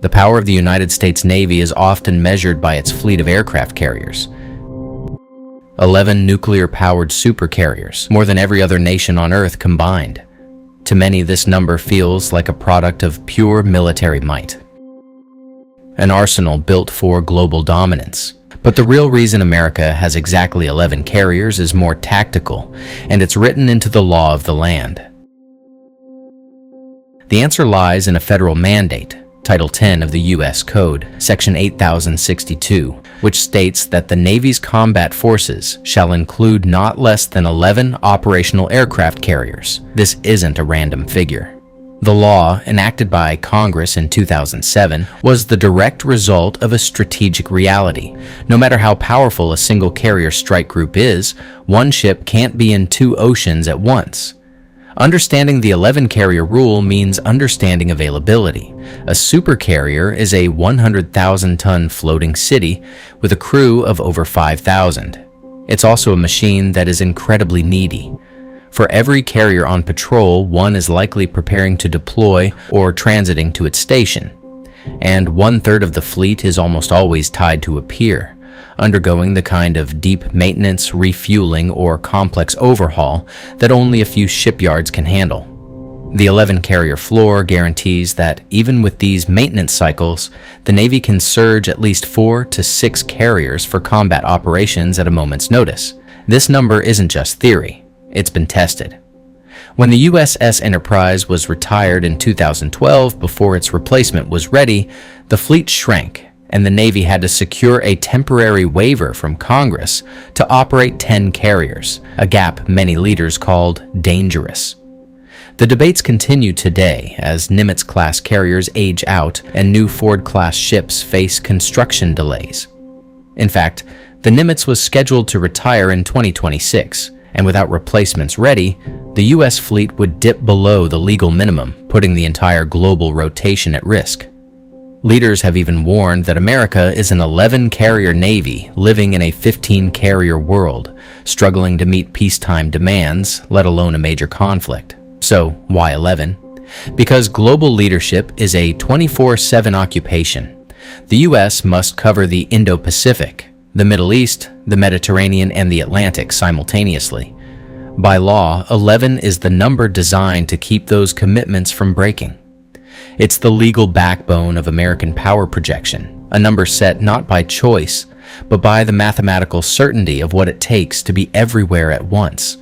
The power of the United States Navy is often measured by its fleet of aircraft carriers. 11 nuclear-powered supercarriers, more than every other nation on Earth combined. To many, this number feels like a product of pure military might. An arsenal built for global dominance. But the real reason America has exactly 11 carriers is more tactical, and it's written into the law of the land. The answer lies in a federal mandate, Title 10 of the U.S. Code, Section 8062, which states that the Navy's combat forces shall include not less than 11 operational aircraft carriers. This isn't a random figure. The law, enacted by Congress in 2007, was the direct result of a strategic reality. No matter how powerful a single carrier strike group is, one ship can't be in two oceans at once. Understanding the 11 carrier rule means understanding availability. A supercarrier is a 100,000-ton floating city with a crew of over 5,000. It's also a machine that is incredibly needy. For every carrier on patrol, one is likely preparing to deploy or transiting to its station. And 1/3 of the fleet is almost always tied to a pier, undergoing the kind of deep maintenance, refueling, or complex overhaul that only a few shipyards can handle. The 11 carrier floor guarantees that even with these maintenance cycles, the Navy can surge at least 4 to 6 carriers for combat operations at a moment's notice. This number isn't just theory. It's been tested. When the USS Enterprise was retired in 2012 before its replacement was ready, the fleet shrank, and the Navy had to secure a temporary waiver from Congress to operate 10 carriers, a gap many leaders called dangerous. The debates continue today as Nimitz-class carriers age out and new Ford-class ships face construction delays. In fact, the Nimitz was scheduled to retire in 2026, and without replacements ready, the U.S. fleet would dip below the legal minimum, putting the entire global rotation at risk. Leaders have even warned that America is an 11-carrier Navy living in a 15-carrier world, struggling to meet peacetime demands, let alone a major conflict. So, why 11? Because global leadership is a 24/7 occupation. The U.S. must cover the Indo-Pacific, the Middle East, the Mediterranean, and the Atlantic simultaneously. By law, 11 is the number designed to keep those commitments from breaking. It's the legal backbone of American power projection, a number set not by choice, but by the mathematical certainty of what it takes to be everywhere at once,